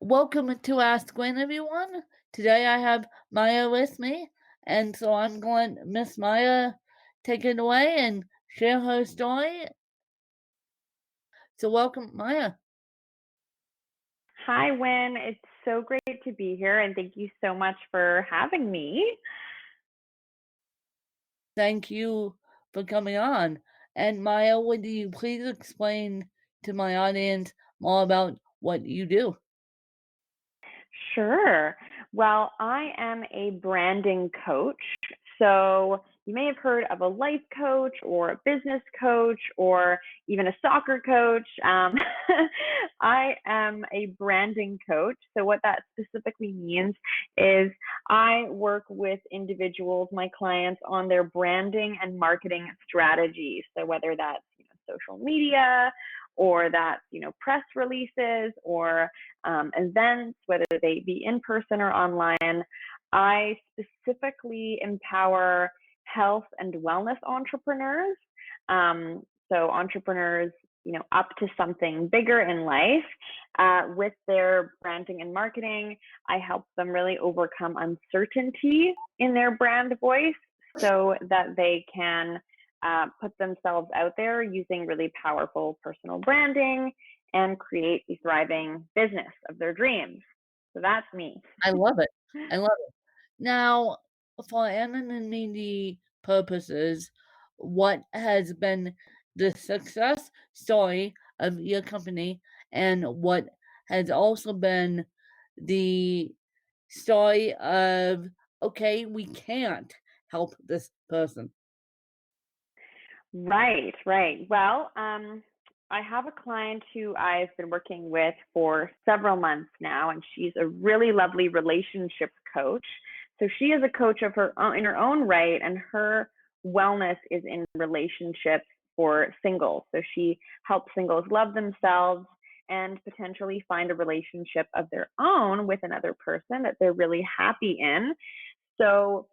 Welcome to Ask Gwen, everyone. Today I have Maya with me, and so I'm going Miss Maya take it away and share her story. So welcome, Maya. Hi, Win. It's so great to be here, and thank you so much for having me. Thank you for coming on. And Maya, would you please explain to my audience more about what you do? Sure. Well, I am a branding coach. So you may have heard of a life coach or a business coach or even a soccer coach. I am a branding coach. So what that specifically means is I work with individuals, my clients, on their branding and marketing strategies. So whether that's social media or that's press releases or events, whether they be in person or online. I specifically empower health and wellness entrepreneurs. So entrepreneurs, up to something bigger in life with their branding and marketing. I help them really overcome uncertainty in their brand voice so that they can put themselves out there using really powerful personal branding and create the thriving business of their dreams. So that's me. I love it. I love it. Now, for anonymity purposes, what has been the success story of your company, and what has also been the story of, okay, we can't help this person? Right. Well, I have a client who I've been working with for several months now, and she's a really lovely relationship coach. So she is a coach of her own, in her own right, and her wellness is in relationships for singles. So she helps singles love themselves and potentially find a relationship of their own with another person that they're really happy in. So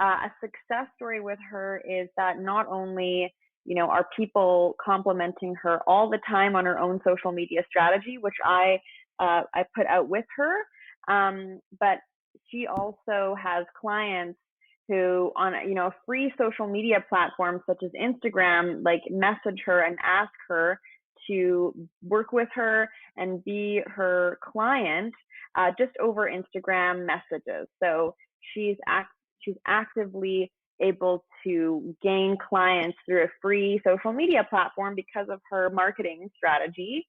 a success story with her is that not only are people complimenting her all the time on her own social media strategy, which I put out with her, but she also has clients who on a free social media platform such as Instagram like message her and ask her to work with her and be her client just over Instagram messages. So she's she's actively able to gain clients through a free social media platform because of her marketing strategy.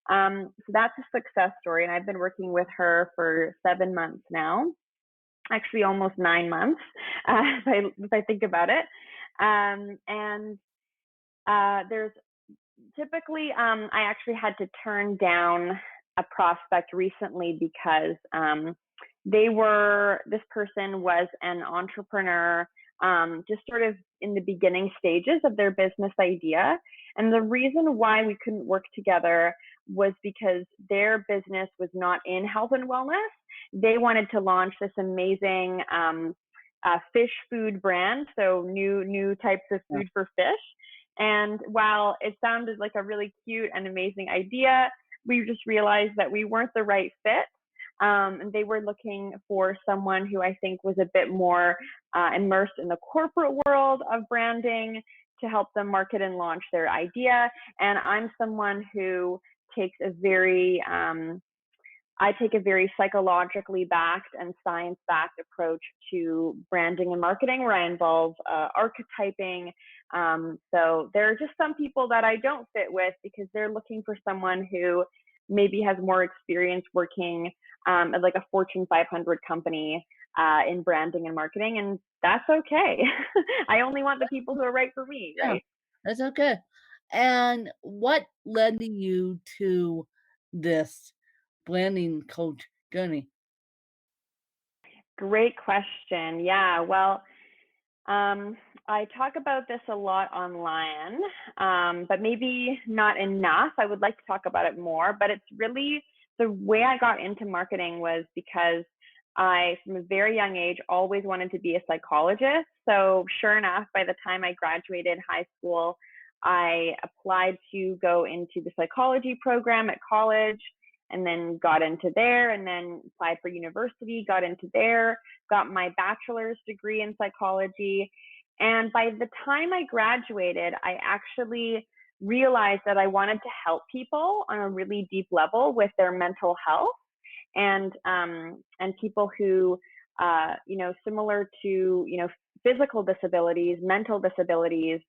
So that's a success story, and I've been working with her for 7 months now. Actually, almost 9 months, if I think about it. And there's typically, I actually had to turn down a prospect recently because this person was an entrepreneur, just sort of in the beginning stages of their business idea. And the reason why we couldn't work together was because their business was not in health and wellness. They wanted to launch this amazing fish food brand, so new types of Yeah. food for fish. And while it sounded like a really cute and amazing idea, we just realized that we weren't the right fit. And they were looking for someone who I think was a bit more immersed in the corporate world of branding to help them market and launch their idea. And I'm someone who takes a very I take a very psychologically backed and science backed approach to branding and marketing, where I involve archetyping. So there are just some people that I don't fit with because they're looking for someone who maybe has more experience working at like a Fortune 500 company in branding and marketing, and that's okay. I only want the people who are right for me, Yeah, right? that's okay. And what led you to this branding coach journey? Great question. Yeah, well, I talk about this a lot online, but maybe not enough. I would like to talk about it more, but it's really the way I got into marketing was because I, from a very young age, always wanted to be a psychologist. So, sure enough, by the time I graduated high school, I applied to go into the psychology program at college. and then got into there, and then applied for university, got into there, got my bachelor's degree in psychology. And by the time I graduated, I actually realized that I wanted to help people on a really deep level with their mental health, and people who, similar to, physical disabilities, mental disabilities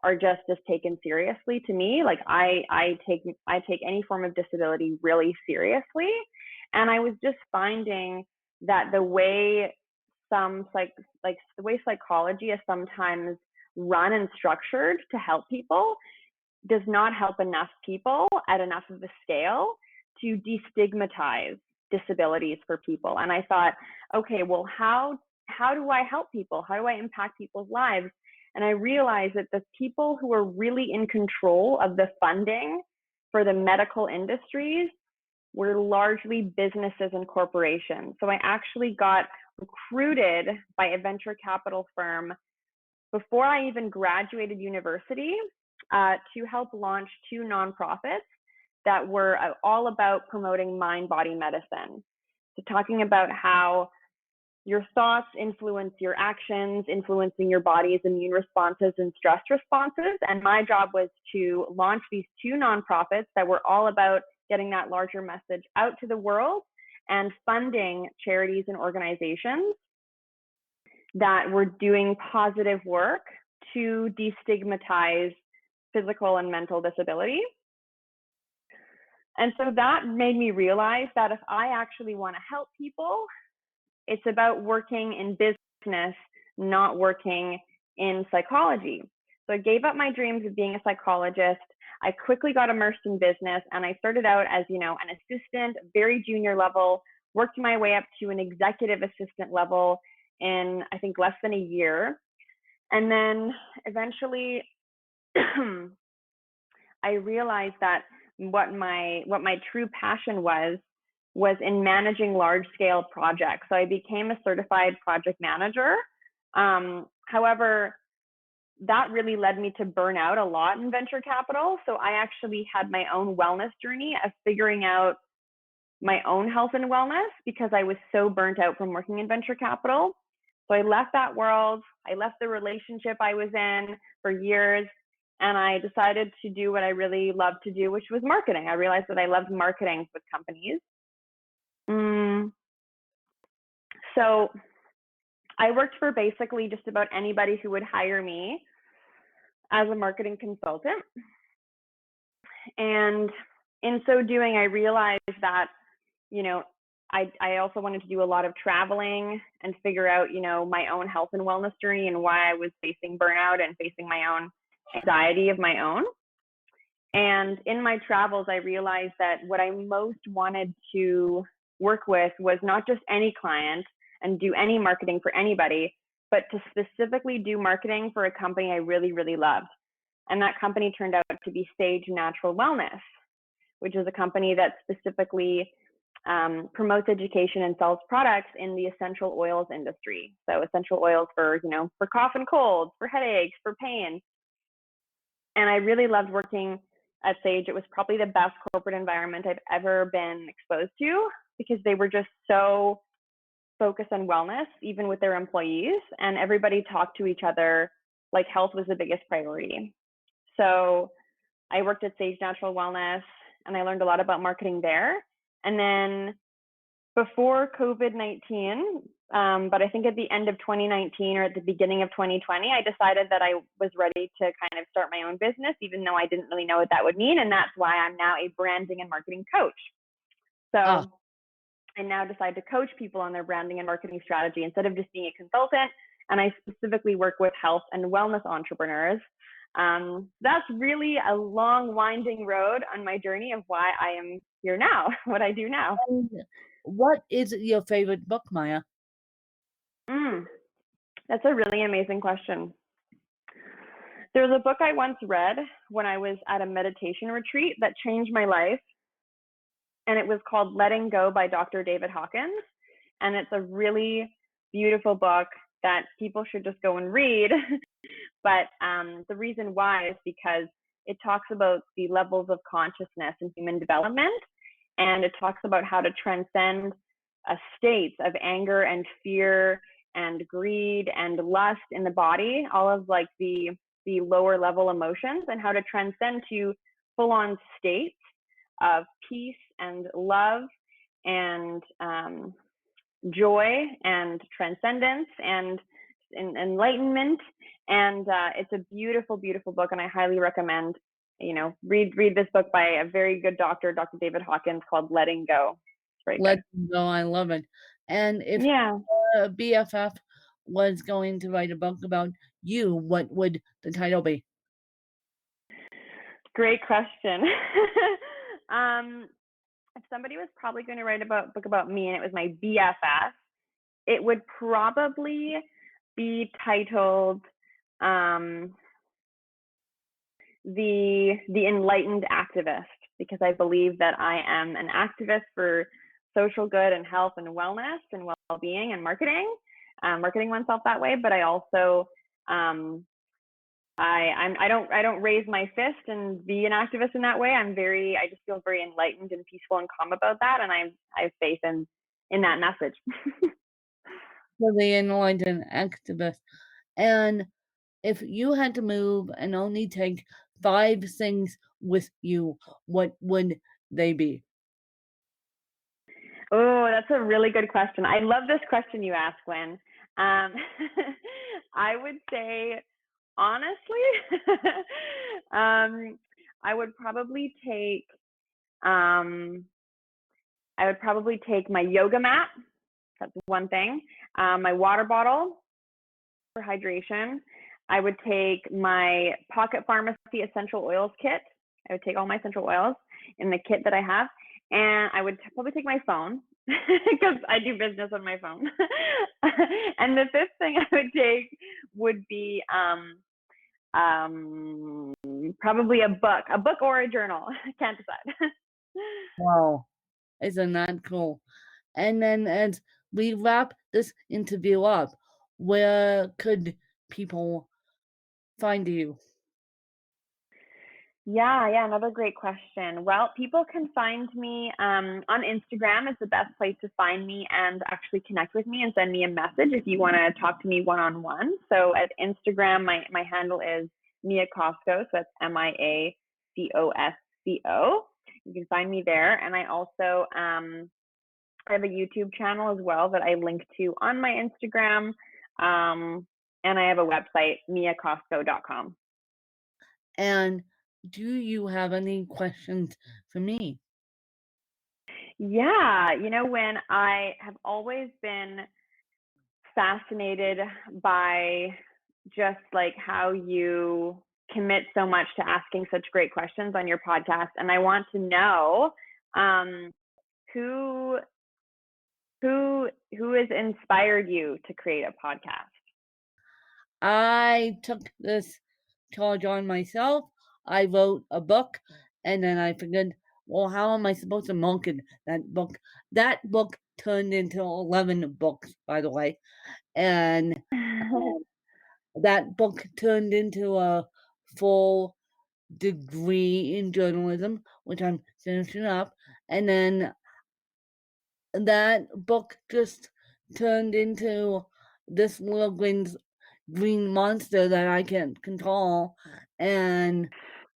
are just as taken seriously to me. Like I take any form of disability really seriously. And I was just finding that the way the way psychology is sometimes run and structured to help people does not help enough people at enough of a scale to destigmatize disabilities for people. And I thought, okay, well, how do I help people? How do I impact people's lives? And I realized that the people who are really in control of the funding for the medical industries were largely businesses and corporations. So I actually got recruited by a venture capital firm before I even graduated university to help launch two nonprofits that were all about promoting mind-body medicine. So talking about how your thoughts influence your actions, influencing your body's immune responses and stress responses. And my job was to launch these two nonprofits that were all about getting that larger message out to the world and funding charities and organizations that were doing positive work to destigmatize physical and mental disability. And so that made me realize that if I actually want to help people, it's about working in business, not working in psychology. So I gave up my dreams of being a psychologist. I quickly got immersed in business, and I started out as, an assistant, very junior level, worked my way up to an executive assistant level in, I think, less than a year. And then eventually I realized that what my true passion was in managing large scale projects. So I became a certified project manager. However, that really led me to burn out a lot in venture capital. So I actually had my own wellness journey of figuring out my own health and wellness because I was so burnt out from working in venture capital. So I left that world. I left the relationship I was in for years, and I decided to do what I really loved to do, which was marketing. I realized that I loved marketing with companies. So I worked for basically just about anybody who would hire me as a marketing consultant. And in so doing, I realized that, I also wanted to do a lot of traveling and figure out, my own health and wellness journey and why I was facing burnout and facing my own anxiety of my own. And in my travels, I realized that what I most wanted to work with was not just any client and do any marketing for anybody, but to specifically do marketing for a company I really, really loved. And that company turned out to be Sage Natural Wellness, which is a company that specifically promotes education and sells products in the essential oils industry. So essential oils for, for cough and colds, for headaches, for pain. And I really loved working at Sage. It was probably the best corporate environment I've ever been exposed to because they were just so focused on wellness, even with their employees, and everybody talked to each other like health was the biggest priority. So I worked at Sage Natural Wellness and I learned a lot about marketing there. And then before COVID-19, but I think at the end of 2019 or at the beginning of 2020, I decided that I was ready to kind of start my own business, even though I didn't really know what that would mean. And that's why I'm now a branding and marketing coach. So I now decide to coach people on their branding and marketing strategy instead of just being a consultant. And I specifically work with health and wellness entrepreneurs. That's really a long, winding road on my journey of why I am here now, what I do now. And what is your favorite book, Mia? That's a really amazing question. There's a book I once read when I was at a meditation retreat that changed my life. And it was called Letting Go by Dr. David Hawkins. And it's a really beautiful book that people should just go and read. But the reason why is because it talks about the levels of consciousness in human development. and it talks about how to transcend states of anger and fear and greed and lust in the body, all of like the lower level emotions, and how to transcend to full on states of peace and love and joy and transcendence and enlightenment. And it's a beautiful, beautiful book, and I highly recommend, read this book by a very good doctor, Dr. David Hawkins, called Letting Go. It's very Let good. them go, I love it. And if Yeah, BFF was going to write a book about you, what would the title be? great question. If somebody was probably going to write a book about me and it was my BFF, it would probably be titled the enlightened activist, because I believe that I am an activist for social good and health and wellness and well-being and marketing oneself that way. But I also I don't raise my fist and be an activist in that way. I just feel very enlightened and peaceful and calm about that, and I have faith in that message. For the enlightened activist. And if you had to move and only take 5 things with you, what would they be? Oh, that's a really good question. I love this question you asked, Gwen. I would say, honestly, I would probably take um, my yoga mat. That's one thing. My water bottle for hydration. I would take my Pocket Pharmacy essential oils kit. I would take all my essential oils in the kit that I have, and I would probably take my phone because I do business on my phone. And the fifth thing I would take would be probably a book or a journal. I can't decide. Wow, isn't that cool? And then as we wrap this interview up, where could people find you? Yeah, another great question. Well, people can find me on Instagram. It's the best place to find me and actually connect with me and send me a message if you want to talk to me one-on-one. So at Instagram, my handle is Mia Cosco. So that's MIACOSCO. You can find me there. And I also I have a YouTube channel as well that I link to on my Instagram. And I have a website, miacosco.com. And do you have any questions for me? Yeah, when I have always been fascinated by just like how you commit so much to asking such great questions on your podcast, and I want to know um, who who has inspired you to create a podcast. I took this charge on myself. I wrote a book, and then I figured, well, how am I supposed to market that book? That book turned into 11 books, by the way. And that book turned into a full degree in journalism, which I'm finishing up. And then that book just turned into this little green monster that I can't control. And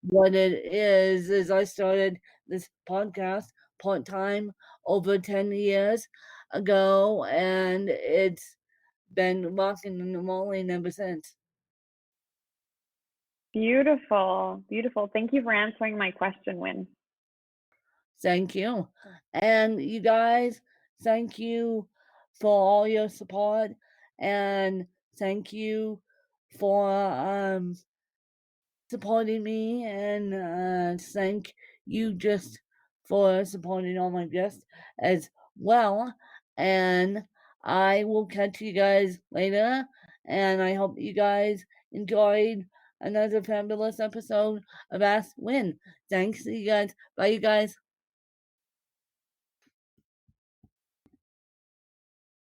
what it is I started this podcast part-time over 10 years ago, and it's been rocking and rolling ever since. Beautiful, beautiful. Thank you for answering my question, Win. Thank you. And you guys, thank you for all your support, and thank you for supporting me, and thank you just for supporting all my guests as well. And I will catch you guys later, and I hope you guys enjoyed another fabulous episode of Ask Win. Thanks, you guys. Bye, you guys.